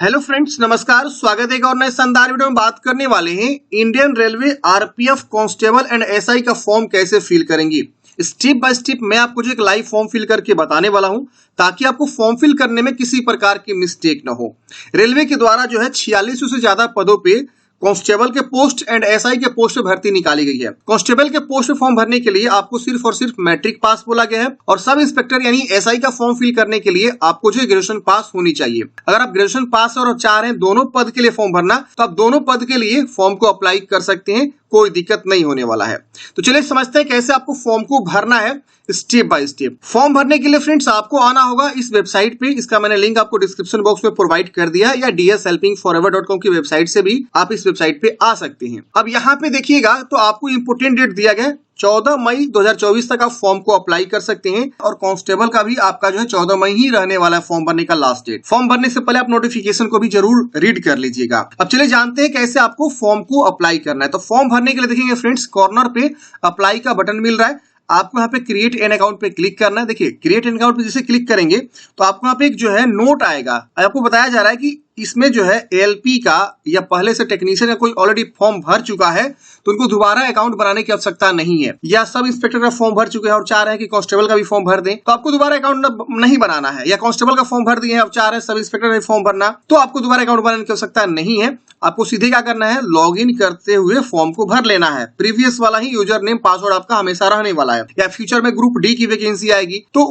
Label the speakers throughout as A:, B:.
A: Hello friends, नमस्कार। स्वागत है एक और नए शानदार वीडियो में। बात करने वाले हैं Indian railway RPF constable and SI का फॉर्म कैसे फिल करेंगी। स्टेप बाय स्टेप मैं आपको जो एक लाइव फॉर्म फिल करके बताने वाला हूं, ताकि आपको फॉर्म फिल करने में किसी प्रकार की मिस्टेक ना हो। रेलवे के द्वारा जो है 4600 से ज्यादा पदों पे कांस्टेबल के पोस्ट एंड एसआई के पोस्ट पे भर्ती निकाली गई है। कांस्टेबल के पोस्ट पे फॉर्म भरने के लिए आपको सिर्फ और सिर्फ मैट्रिक पास बोला गया है, और सब इंस्पेक्टर यानी एसआई का फॉर्म फिल करने के लिए आपको जो ग्रेजुएशन पास होनी चाहिए। अगर आप ग्रेजुएशन पास और चाह रहे हैं दोनों पद के लिए फॉर्म भरना, तो आप दोनों पद के लिए फॉर्म को अप्लाई कर सकते हैं, कोई दिक्कत नहीं होने वाला है। तो चलिए समझते हैं कैसे आपको फॉर्म को भरना है स्टेप बाय स्टेप। फॉर्म भरने के लिए फ्रेंड्स आपको आना होगा इस वेबसाइट पे। इसका मैंने लिंक आपको डिस्क्रिप्शन बॉक्स में प्रोवाइड कर दिया है, या dshelpingforever.com की वेबसाइट से भी आप इस वेबसाइट पे आ सकते हैं। अब यहाँ पे देखिएगा तो आपको इंपोर्टेंट डेट दिया गया है 14 मई 2024 तक आप फॉर्म को अप्लाई कर सकते हैं, और कांस्टेबल का भी आपका जो है 14 मई ही रहने वाला है फॉर्म भरने का लास्ट डेट। फॉर्म भरने से पहले आप नोटिफिकेशन को भी जरूर रीड कर लीजिएगा। अब चलिए जानते हैं कैसे आपको फॉर्म को अप्लाई करना है। तो फॉर्म भरने के लिए देखेंगे फ्रेंड्स, कॉर्नर पे अप्लाई का बटन मिल रहा है। आपको यहाँ पे क्रिएट एन अकाउंट पे क्लिक करना है। देखिए क्रिएट एन अकाउंट पे जैसे क्लिक करेंगे तो आपको यहाँ पे एक जो है नोट आएगा। आपको बताया जा रहा है कि इसमें जो है एलपी का या पहले से टेक्नीशियन या कोई ऑलरेडी फॉर्म भर चुका है तो उनको दोबारा अकाउंट बनाने की आवश्यकता नहीं है, या सब इंस्पेक्टर का फॉर्म भर चुके हैं और चाह रहे हैं कि कांस्टेबल का भी फॉर्म भर दें, तो आपको दोबारा अकाउंट नहीं बनाना है। या कांस्टेबल का फॉर्म भर दिए हैं, अब चाह रहे हैं सब इंस्पेक्टर का फॉर्म भरना, तो आपको दोबारा अकाउंट बनाने की आवश्यकता नहीं है। आपको सीधे क्या करना है, लॉग इन करते हुए फॉर्म को भर लेना है। प्रीवियस वाला ही यूजर नेम पासवर्ड आपका हमेशा रहने वाला है। या फ्यूचर में ग्रुप डी की वैकेंसी आएगी तो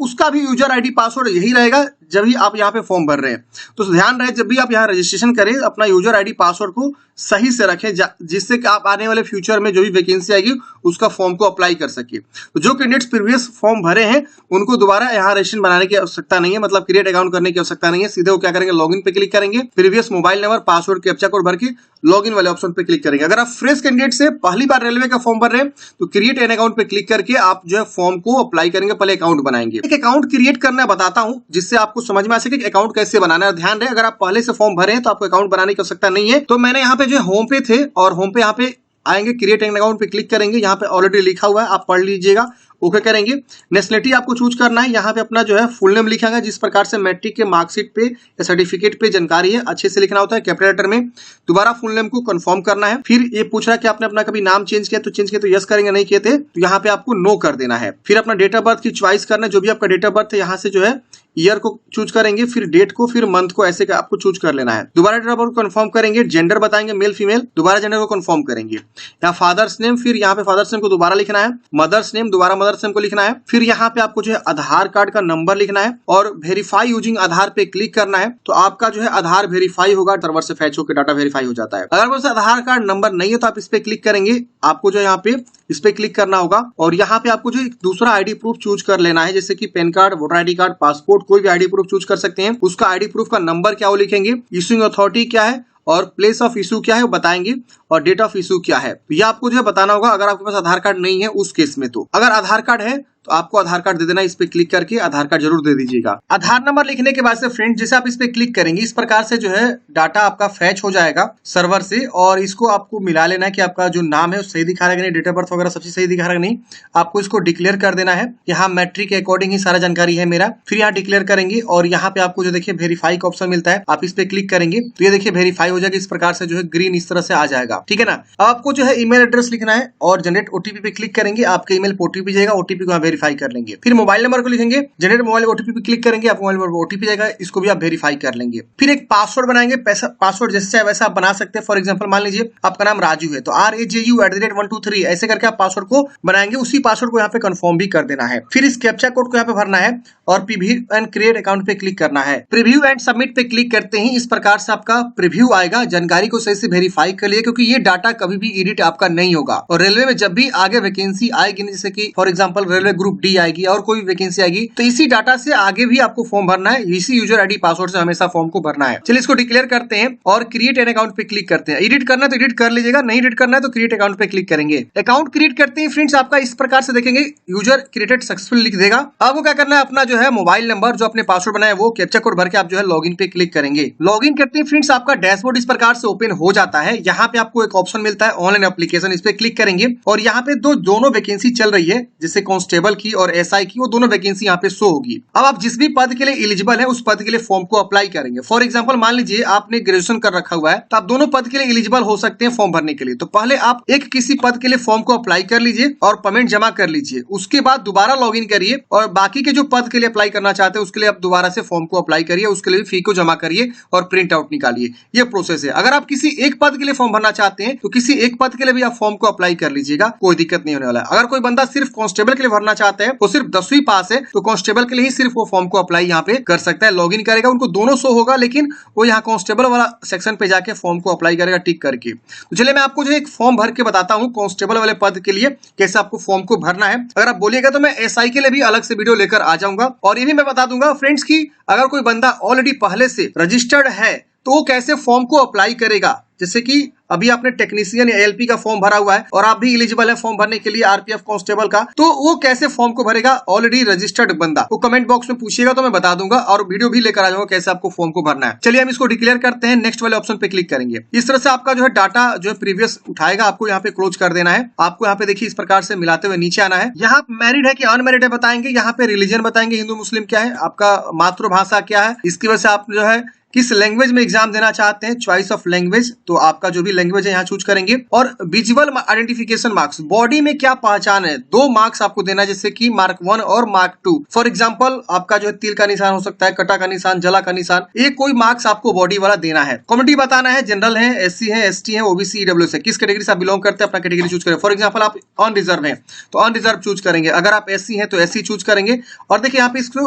A: उसका भी यूजर आईडी पासवर्ड यही रहेगा जब भी आप यहाँ पे फॉर्म भर रहे हैं। तो ध्यान रहे, जब भी आप यहाँ रजिस्ट्रेशन करें अपना यूजर आईडी पासवर्ड को सही से रखें, जिससे कि आप आने वाले फ्यूचर में जो भी वैकेंसी आएगी उसका फॉर्म को अप्लाई कर सके। तो जो कैंडिडेट्स प्रीवियस फॉर्म भरे हैं उनको दोबारा यहाँ रजिस्ट्रेशन बनाने की आवश्यकता नहीं है, मतलब क्रिएट अकाउंट करने की आवश्यकता नहीं है। सीधे वो क्या करेंगे, लॉगिन पे क्लिक करेंगे, previous mobile number password captcha code भर के लॉगिन वाले ऑप्शन पे क्लिक करेंगे। अगर आप फ्रेश कैंडिडेट से पहली बार रेलवे का फॉर्म भर रहे हैं तो क्रिएट एन अकाउंट पे क्लिक करके आप जो है फॉर्म को अप्लाई करेंगे, पहले अकाउंट बनाएंगे। एक अकाउंट क्रिएट करना बताता हूं जिससे आपको समझ में आ सके कि अकाउंट कैसे बनाना है। ध्यान रहे, अगर आप पहले से फॉर्म भरे हैं तो आपको अकाउंट बनाने की आवश्यकता नहीं है। तो मैंने यहाँ पे जो होम पे थे और होम पे यहाँ पे आएंगे, क्रिएट एन अकाउंट पे क्लिक करेंगे। यहाँ पे ऑलरेडी लिखा हुआ है, आप पढ़ लीजिएगा। ओके करेंगे। नेशनलिटी आपको चूज करना है। यहाँ पे अपना जो है फुल नेम लिखेंगे, जिस प्रकार से मैट्रिक के मार्कशीट पे या सर्टिफिकेट पे जानकारी है अच्छे से लिखना होता है, कैपिटल लेटर में। दोबारा फुल नेम को कंफर्म करना है। फिर ये पूछ रहा है कि आपने अपना कभी नाम चेंज किया, तो चेंज किया तो यस करेंगे, नहीं किए थे तो यहाँ पे आपको नो कर देना है। फिर अपना डेट ऑफ बर्थ की चॉइस करना है, जो भी आपका डेट ऑफ बर्थ है यहाँ से जो है ईयर को चूज करेंगे, फिर डेट को, फिर मंथ को, ऐसे आपको चूज कर लेना है। दोबारा डेट ऑफ बर्थ कंफर्म करेंगे, जेंडर बताएंगे मेल फीमेल, दोबारा जेंडर को कंफर्म करेंगे। यहाँ फादर्स नेम, फिर यहाँ पे फादर्स नेम को दोबारा लिखना है, मदर्स नेम दोबारा मदर्स नेम को लिखना है। फिर यहाँ पे आपको जो है आधार कार्ड का नंबर लिखना है और वेरीफाई यूजिंग आधार पे क्लिक करना है। तो आपका जो है आधार वेरीफाई होगा, सर्वर से फैच होकर डाटा वेरीफाई हो जाता है। अगर बस आधार कार्ड नंबर नहीं है तो आप इस पे क्लिक करेंगे, आपको जो यहाँ पे इस पे क्लिक करना होगा, और यहाँ पे आपको जो दूसरा आईडी प्रूफ चूज कर लेना है, जैसे कि pan card, voter ID card, passport, कोई भी आईडी प्रूफ चूज कर सकते हैं। उसका आईडी प्रूफ का नंबर क्या वो लिखेंगे, इश्यूइंग अथॉरिटी क्या है और प्लेस ऑफ इशू क्या है वो बताएंगे, और डेट ऑफ इशू क्या है। तो ये आपको जो है बताना होगा अगर आपके पास आधार कार्ड नहीं है उस केस में। तो अगर आधार कार्ड है तो आपको आधार कार्ड दे देना, इस पे क्लिक करके आधार कार्ड जरूर दे दीजिएगा। आधार नंबर लिखने के बाद से फ्रेंड जैसे आप इस पे क्लिक करेंगे, इस प्रकार से जो है डाटा आपका फैच हो जाएगा सर्वर से, और इसको आपको मिला लेना है कि आपका जो नाम है वो सही दिखा रहा है कि नहीं, डेट ऑफ बर्थ वगैरह सब चीज सही दिखा रहा है नहीं। आपको इसको डिक्लेयर कर देना है। यहाँ मैट्रिक के अकॉर्डिंग ही सारा जानकारी है मेरा। फिर यहाँ डिक्लेयर करेंगे, और यहाँ पे आपको जो देखिए वेरीफाई का ऑप्शन मिलता है, आप इस पे क्लिक करेंगे तो ये देखिए वेरीफाई हो जाएगा। इस प्रकार से जो है ग्रीन इस तरह से आ जाएगा, ठीक है ना। अब आपको जो है ईमेल एड्रेस लिखना है और जनरेट ओटीपी पे क्लिक करेंगे, आपके ईमेल पे ओटीपी जाएगा, ओटीपी को वेरीफाई कर लेंगे। फिर मोबाइल नंबर को लिखेंगे, जनरेट मोबाइल ओटीपी पे क्लिक करेंगे, आपको मोबाइल नंबर पर ओटीपी जाएगा, इसको भी आप वेरीफाई कर लेंगे। फिर एक पासवर्ड बनाएंगे, पासवर्ड जैसे चाहे वैसा आप बना सकते हैं। फॉर एग्जांपल मान लीजिए आपका नाम राजू है तो RAJU@123 ऐसे करके आप पासवर्ड को बनाएंगे। उसी पासवर्ड को यहाँ पे कंफर्म भी कर देना है। फिर इस कैप्चा कोड को यहाँ पे भरना है और प्रीव्यू एंड क्रिएट अकाउंट पे क्लिक करना है। प्रीव्यू एंड सबमिट पे क्लिक करते ही इस प्रकार से आपका प्रीव्यू आएगा। जानकारी को सही से वेरीफाई कर लिए, क्योंकि ये डाटा कभी भी एडिट आपका नहीं होगा। और रेलवे में जब भी आगे वैकेंसी आएगी, जैसे कि for example railway group D आएगी और कोई वैकेंसी आएगी, तो इसी डाटा से आगे भी आपको फॉर्म भरना है। इसी यूजर आईडी पासवर्ड से हमेशा फॉर्म को भरना है। चलिए इसको डिक्लेयर करते हैं और क्रिएट एन अकाउंट पे क्लिक करते हैं। एडिट करना है तो एडिट कर लीजिएगा, नहीं एडिट करना है तो क्रिएट अकाउंट पे क्लिक करेंगे। अकाउंट क्रिएट करते हैं फ्रेंड्स, आपका इस प्रकार से देखेंगे यूजर क्रिएटेड सक्सेसफुल लिख देगा। आपको क्या करना है, अपना जो है मोबाइल नंबर जो अपने पासवर्ड बनाया वो कैप्चा कोड भर के आप जो है लॉगिन पे क्लिक करेंगे। लॉगिन करते हैं फ्रेंड्स, आपका डैशबोर्ड इस प्रकार से ओपन हो जाता है। यहाँ पे आपको एक ऑप्शन मिलता है ऑनलाइन एप्लीकेशन, इस पे क्लिक करेंगे और यहाँ पे दोनों वैकेंसी चल रही है, जैसे कांस्टेबल कांस्टेबल की और एसआई की, वो दोनों वैकेंसी यहाँ पे शो होगी। अब आप जिस भी पद के लिए एलिजिबल है उस पद के लिए फॉर्म को अप्लाई करेंगे। फॉर एग्जाम्पल मान लीजिए आपने ग्रेजुएशन कर रखा हुआ है, तो आप दोनों पद के लिए एलिजिबल हो सकते हैं फॉर्म भरने के लिए। तो पहले आप एक किसी पद के लिए फॉर्म को अप्लाई कर लीजिए और पेमेंट जमा कर लीजिए। उसके बाद दोबारा लॉग इन करिए और बाकी के जो पद के लिए अप्लाई करना चाहते हैं उसके लिए आप दोबारा से फॉर्म को अप्लाई करिए, उसके लिए फी को जमा करिए और प्रिंट आउट निकालिए। ये प्रोसेस है। अगर आप किसी एक पद के लिए फॉर्म भरना चाहते हैं तो किसी एक पद के लिए भी आप फॉर्म को अप्लाई कर लीजिएगा, कोई दिक्कत नहीं होने वाला है। अगर कोई बंदा सिर्फ कांस्टेबल के लिए भरना चाहता है, वो सिर्फ 10वीं पास है, तो कांस्टेबल के लिए ही सिर्फ वो फॉर्म को अप्लाई यहाँ पे कर सकता है। लॉग इन करेगा, उनको दोनों शो होगा, लेकिन वो यहाँ कांस्टेबल वाला सेक्शन पे जाके फॉर्म को अप्लाई करेगा टिक करके। तो चलिए मैं आपको जो एक फॉर्म भर के बताता हूँ कांस्टेबल वाले पद के लिए कैसे आपको फॉर्म को भरना है। अगर आप बोलिएगा तो मैं एसआई के लिए भी अलग से वीडियो लेकर आ जाऊंगा। और ये भी मैं बता दूंगा फ्रेंड्स की अगर कोई बंदा ऑलरेडी पहले से रजिस्टर्ड है तो वो कैसे फॉर्म को अप्लाई करेगा। जैसे कि अभी आपने टेक्नीशियन या एलपी का फॉर्म भरा हुआ है और आप भी एलिजिबल है फॉर्म भरने के लिए आरपीएफ कांस्टेबल का, तो वो कैसे फॉर्म को भरेगा ऑलरेडी रजिस्टर्ड बंदा, वो कमेंट बॉक्स में पूछिएगा तो मैं बता दूंगा और वीडियो भी लेकर आ जाऊंगा कैसे आपको फॉर्म को भरना है। चलिए हम इसको डिक्लेयर करते हैं, नेक्स्ट वाले ऑप्शन पे क्लिक करेंगे। इस तरह से आपका जो है डाटा जो है प्रीवियस उठाएगा, आपको यहाँ पे क्लोज कर देना है। आपको यहाँ पे देखिए इस प्रकार से मिलाते हुए नीचे आना है। यहाँ मैरिड है कि अनमैरिड है बताएंगे, यहाँ पे रिलीजन बताएंगे हिंदू मुस्लिम क्या है, आपका मातृभाषा क्या है, इसकी वजह से आप जो है किस लैंग्वेज में एग्जाम देना चाहते हैं, चॉइस ऑफ लैंग्वेज, तो आपका जो भी लैंग्वेज है यहाँ चूज करेंगे। और विजुअल आइडेंटिफिकेशन मार्क्स, बॉडी में क्या पहचान है, 2 मार्क्स आपको देना है, जैसे कि मार्क 1 और मार्क 2। फॉर एग्जांपल आपका जो है तिल का निशान हो सकता है, कटा का निशान, जला का निशान, ये कोई मार्क्स आपको बॉडी वाला देना है। कम्युनिटी बताना है, जनरल है, एससी है, एसटी है, ओबीसी, ईडब्ल्यूएस है, किस कैटेगरी से आप बिलोंग करते हैं अपना कैटेगरी चूज करें। फॉर एग्जाम्पल आप अनरिजर्व है तो अनरिजर्व चूज करेंगे, अगर आप एससी है तो एससी चूज करेंगे। और देखिए यहाँ पे इसको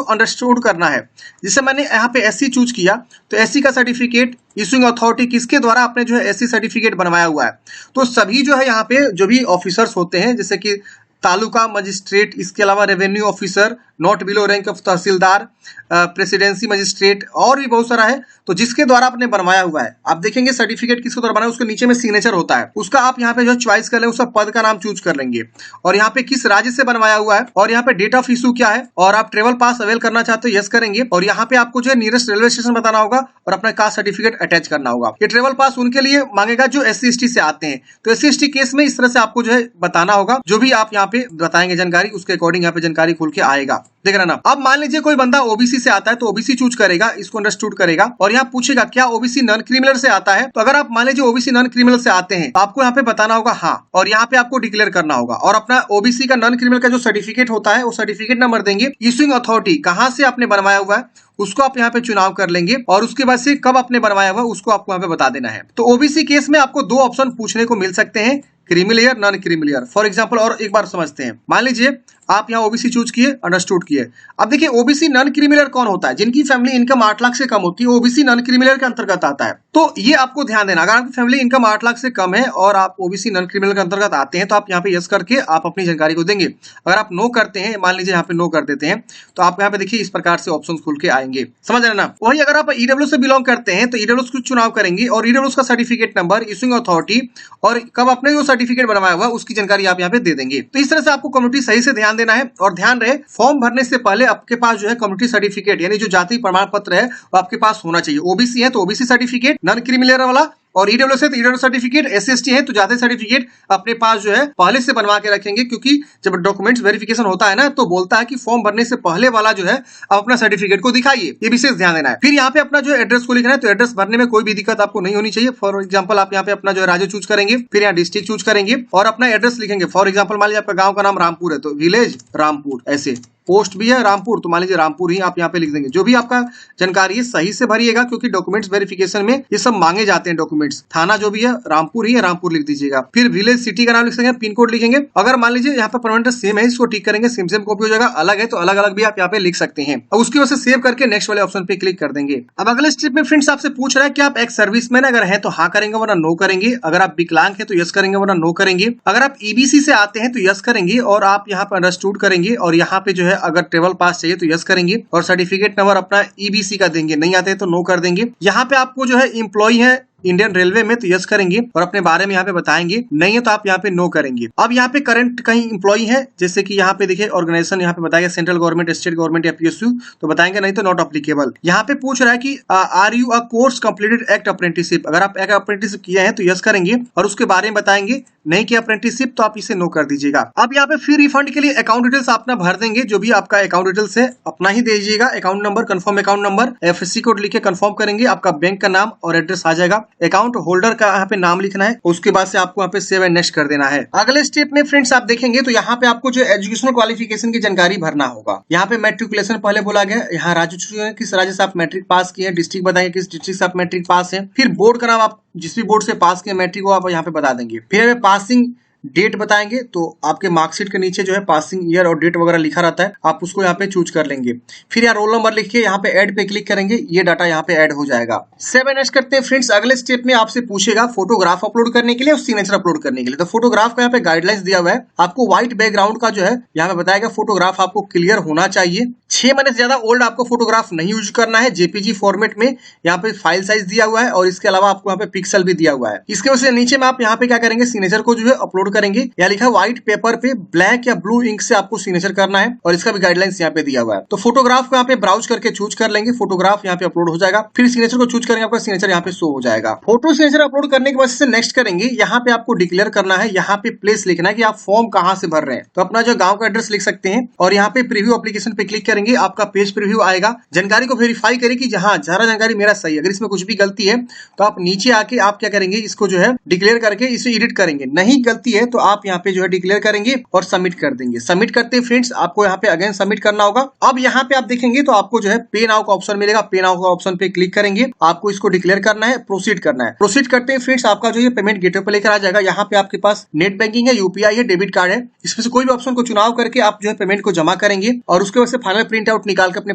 A: अंडरस्टूड करना है, जैसे मैंने यहाँ पे एससी चूज किया तो एससी का सर्टिफिकेट इशूइंग अथॉरिटी किसके द्वारा आपने जो है एससी सर्टिफिकेट बनवाया हुआ है। तो सभी जो है यहाँ पे जो भी ऑफिसर्स होते हैं, जैसे कि तालुका मजिस्ट्रेट, इसके अलावा revenue officer, not below rank of tehsildar, presidency magistrate और भी बहुत सारा है, तो जिसके द्वारा आपने बनवाया हुआ है। आप देखेंगे सर्टिफिकेट किसके द्वारा बना है, उसके नीचे में सिग्नेचर होता है, उसका आप यहाँ पे जो चॉइस कर लें, उसका पद का नाम चूज कर लेंगे और यहाँ पे किस राज्य से बनवाया हुआ है और यहाँ पे डेट ऑफ इशू क्या है, और आप ट्रेवल पास अवेल करना चाहते हो यस करेंगे। और यहाँ पे आपको जो है नियरेस्ट रेलवे स्टेशन बताना होगा और अपना कास्ट सर्टिफिकेट अटैच करना होगा। ये ट्रेवल पास उनके लिए मांगेगा जो एससी एसटी से आते हैं, तो एससी एसटी केस में इस तरह से आपको जो है बताना होगा, जो भी आप यहाँ पे बताएंगे जानकारी उसके अकॉर्डिंग यहाँ पे जानकारी खुल के आएगा। देख रहे ना। अब मान लीजिए कोई बंदा ओबीसी से आता है तो ओबीसी चूज करेगा, इसको अंडरस्टूड करेगा और यहाँ पूछेगा क्या ओबीसी नॉन क्रिमिनल से आता है। तो अगर आप मान लीजिए ओबीसी नॉन क्रिमिनल से आते हैं तो आपको यहाँ पे बताना होगा हाँ, और यहाँ पे आपको डिक्लेयर करना होगा और अपना ओबीसी का नॉन क्रिमिनल का जो सर्टिफिकेट होता है वो सर्टिफिकेट नंबर देंगे। इशूइंग अथॉरिटी कहाँ से आपने बनवाया हुआ है उसको आप यहाँ पे चुनाव कर लेंगे और उसके बाद से कब आपने बनवाया हुआ उसको आपको यहाँ पे बता देना है। तो ओबीसी केस में आपको 2 ऑप्शन पूछने को मिल सकते हैं, creamy layer, non creamy layer. For example और एक बार समझते हैं, मान लीजिए आप यहाँ ओबीसी चूज किए, अंडरस्टूड किए। अब देखिए ओबीसी नॉन क्रिमिलियर कौन होता है, जिनकी फैमिली इनकम 8 लाख से कम होती है, ओबीसी नॉन क्रिमिलियर के अंतर्गत आता है। तो ये आपको ध्यान देना, अगर आपकी फैमिली इनकम 8 लाख से कम है और आप ओबीसी नॉन क्रिमिलियर के अंतर्गत आते हैं तो आप यहाँ पे यस करके आप अपनी जानकारी को देंगे। अगर आप नो करते हैं, मान लीजिए यहाँ पे नो कर देते हैं, तो आप यहाँ पे देखिए इस प्रकार से ऑप्शन खुल के आएंगे, समझ रहे ना। वही अगर आप ईडब्ल्यू से बिलोंग करते हैं तो ईडब्ल्यू को चुनाव करेंगे और ईडब्ल्यू का सर्टिफिकेट नंबर, इशूइंग अथॉरिटी और कब आपने जो सर्टिफिकेट बनवाया हुआ उसकी जानकारी आप यहाँ पे दे देंगे। तो इस तरह से आपको कम्युनिटी सही से ध्यान देना है और ध्यान रहे फॉर्म भरने से पहले आपके पास जो है कम्युनिटी सर्टिफिकेट यानी जो जाति प्रमाण पत्र है वो आपके पास होना चाहिए। ओबीसी है तो ओबीसी सर्टिफिकेट, नॉन क्रिमिलियर वाला, और ईडब्ल्यू से तो ईडब्ल्यू सर्टिफिकेट, एससी है तो जाति सर्टिफिकेट अपने पास जो है पहले से बनवा के रखेंगे, क्योंकि जब डॉक्यूमेंट्स वेरिफिकेशन होता है ना तो बोलता है कि फॉर्म भरने से पहले वाला जो है आप अपना सर्टिफिकेट को दिखाइए, ये विशेष ध्यान देना है। फिर यहाँ पे अपना जो एड्रेस को लिखना है, तो एड्रेस भरने में कोई भी दिक्कत आपको नहीं होनी चाहिए। फॉर एग्जाम्पल आप यहाँ पे अपना जो है राज्य चूज करेंगे, फिर यहाँ डिस्ट्रिक्ट चूज करेंगे और अपना एड्रेस लिखेंगे। फॉर एग्जाम्पल मान लीजिए आपका गाँव का नाम रामपुर है तो विलेज रामपुर, ऐसे पोस्ट भी है रामपुर तो मान लीजिए रामपुर ही आप यहाँ पे लिख देंगे। जो भी आपका जानकारी है सही से भरिएगा, क्योंकि डॉक्यूमेंट्स वेरिफिकेशन में ये सब मांगे जाते हैं डॉक्यूमेंट्स। थाना जो भी है रामपुर ही है, रामपुर लिख दीजिएगा। फिर विलेज सिटी का नाम लिख देंगे, पिन कोड लिखेंगे। अगर मान लीजिए यहाँ पे परमानेंट सेम है, इसको टिक करेंगे, सेम कॉपी हो जाएगा। अलग है तो अलग अलग भी आप यहाँ पे लिख सकते हैं। अब उसकी वजह से सेव करके नेक्स्ट वाले ऑप्शन पे क्लिक कर देंगे। अब अगले स्टेप में फ्रेंड्स आपसे पूछ रहा है कि आप एक सर्विसमैन अगर है तो हाँ करेंगे वरना नो करेंगे, अगर आप विकलांग है तो यस करेंगे वरना नो करेंगे, अगर आप ईबीसी से आते हैं तो यस करेंगे और आप यहाँ पे अंडरस्टूड करेंगे, और यहाँ पे जो है अगर ट्रेवल पास चाहिए तो यस करेंगे और सर्टिफिकेट नंबर अपना ईबीसी का देंगे, नहीं आते तो नो कर देंगे। यहाँ पे आपको जो है एम्प्लॉई है इंडियन रेलवे में तो यस करेंगे और अपने बारे में यहाँ पे बताएंगे, नहीं है तो आप यहाँ पे नो करेंगे। अब यहाँ पे करंट कहीं इंप्लॉई है, जैसे कि यहाँ पे देखिए ऑर्गेनाइजेशन यहाँ पे बताएगा सेंट्रल गवर्नमेंट, स्टेट गवर्नमेंट या पीएसयू, तो बताएंगे, नहीं तो नॉट अप्लीकेबल। यहाँ पे पूछ रहा है कि are you a course completed act apprenticeship, अगर आप एक अप्रेंटिसशिप किए हैं तो यस करेंगे और उसके बारे में बताएंगे, नहीं किया अप्रेंटिसशिप तो आप इसे नो कर दीजिएगा। अब यहाँ पे फी रिफंड के लिए अकाउंट डिटेल्स अपना भर देंगे, जो भी आपका अकाउंट डिटेल्स है अपना ही दीजिएगा। Account number, confirm account number, FSc code लिख के कंफर्म करेंगे, आपका बैंक का नाम और एड्रेस आ जाएगा। अकाउंट होल्डर का यहाँ पे नाम लिखना है, उसके बाद से आपको यहाँ पे सेव एंड नेक्स्ट कर देना है। अगले स्टेप में फ्रेंड्स आप देखेंगे तो यहाँ पे आपको जो एजुकेशनल क्वालिफिकेशन की जानकारी भरना होगा। यहाँ पे मैट्रिकुलेशन पहले बोला गया, यहाँ राज्य चुने किस राज्य से आप मैट्रिक पास किए हैं, डिस्ट्रिक्ट बताएंगे किस डिस्ट्रिक्ट से आप मैट्रिक पास है, फिर बोर्ड का नाम, आप जिस भी बोर्ड से पास किए मैट्रिक को आप यहाँ पे बता देंगे, फिर पासिंग डेट बताएंगे, तो आपके मार्कशीट के नीचे जो है पासिंग ईयर और डेट वगैरह लिखा रहता है, आप उसको यहाँ पे चूज कर लेंगे। फिर यहाँ रोल नंबर लिख के यहाँ पे ऐड पे क्लिक करेंगे, ये डाटा यहाँ पे ऐड हो जाएगा। सेव एंड नेक्स्ट करते हैं फ्रेंड्स। अगले स्टेप में आपसे पूछेगा फोटोग्राफ अपलोड करने के लिए और सिग्नेचर अपलोड करने के लिए। तो फोटोग्राफ का यहाँ पे गाइडलाइंस दिया हुआ है, आपको व्हाइट बैकग्राउंड का जो है यहाँ पे बताएगा फोटोग्राफ आपको क्लियर होना चाहिए। 6 महीने से ज्यादा ओल्ड आपको फोटोग्राफ नहीं यूज करना है। जेपीजी फॉर्मेट में यहाँ पे फाइल साइज दिया हुआ है और इसके अलावा आपको यहाँ पे पिक्सल भी दिया हुआ है। इसके वजह से नीचे में आप यहाँ पे क्या करेंगे, सिग्नेचर को जो है अपलोड करेंगे। यहाँ लिखा व्हाइट पेपर पे ब्लैक या ब्लू इंक से आपको सिग्नेचर करना है और इसका भी गाइडलाइंस यहाँ पे दिया हुआ है। तो फोटोग्राफ को यहाँ पे ब्राउज करके चूज कर लेंगे, फोटोग्राफ यहाँ पे अपलोड हो जाएगा। फिर सिग्नेचर को चूज करेंगे, आपका सिग्नेचर यहाँ पे शो हो जाएगा। फोटो सिग्नेचर अपलोड करने के बाद से नेक्स्ट करेंगे। यहाँ पे आपको डिक्लेयर करना है, यहाँ पे प्लेस लिखना है कि आप फॉर्म कहाँ से भर रहे हैं। तो अपना जो गाँव का एड्रेस लिख सकते हैं और यहाँ पे प्रीव्यू एप्लीकेशन पे क्लिक करेंगे, आपका पेज प्रीव्यू आएगा। जानकारी को वेरीफाई करें कि जहाँ सारा जानकारी मेरा सही है, अगर इसमें कुछ भी गलती है तो आप नीचे आके आप क्या करेंगे, इसको जो है डिक्लेयर करके इसे एडिट करेंगे। नहीं गलती है तो आप यहाँ पे जो है डिक्लेयर करेंगे और सबमिट कर देंगे। सबमिट करते हैं फ्रेंड्स, आपको यहाँ पे अगेन सबमिट करना होगा। अब यहाँ पे आप देखेंगे तो आपको जो है पे नाउ का ऑप्शन मिलेगा, पे नाउ का ऑप्शन पे क्लिक करेंगे, आपको इसको डिक्लेयर करना है, प्रोसीड करना है। प्रोसीड करते हैं फ्रेंड्स, आपका जो है पेमेंट गेटवे पे लेकर आ जाएगा। यहाँ पे आपके पास नेट बैंकिंग है, यूपीआई है, डेबिट कार्ड है, इसमें से कोई भी ऑप्शन को चुनाव करके आप जो है पेमेंट को जमा करेंगे और उसके बाद से फाइनल प्रिंट आउट निकाल के अपने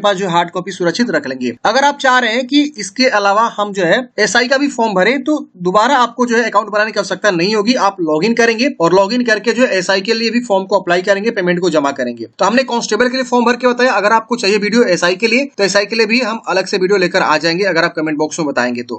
A: पास जो हार्ड कॉपी सुरक्षित रख लेंगे। अगर आप चाह रहे हैं कि इसके अलावा हम जो है एसआई का भी फॉर्म भरें तो दोबारा आपको जो है अकाउंट बनाने की आवश्यकता नहीं होगी। आप लॉगिन करेंगे और लॉगिन करके जो है एसआई के लिए भी फॉर्म को अप्लाई करेंगे, पेमेंट को जमा करेंगे। तो हमने कांस्टेबल के लिए फॉर्म भर के बताया। अगर आपको चाहिए वीडियो एसआई के लिए तो एसआई के लिए भी हम अलग से वीडियो लेकर आ जाएंगे, अगर आप कमेंट बॉक्स में बताएंगे तो।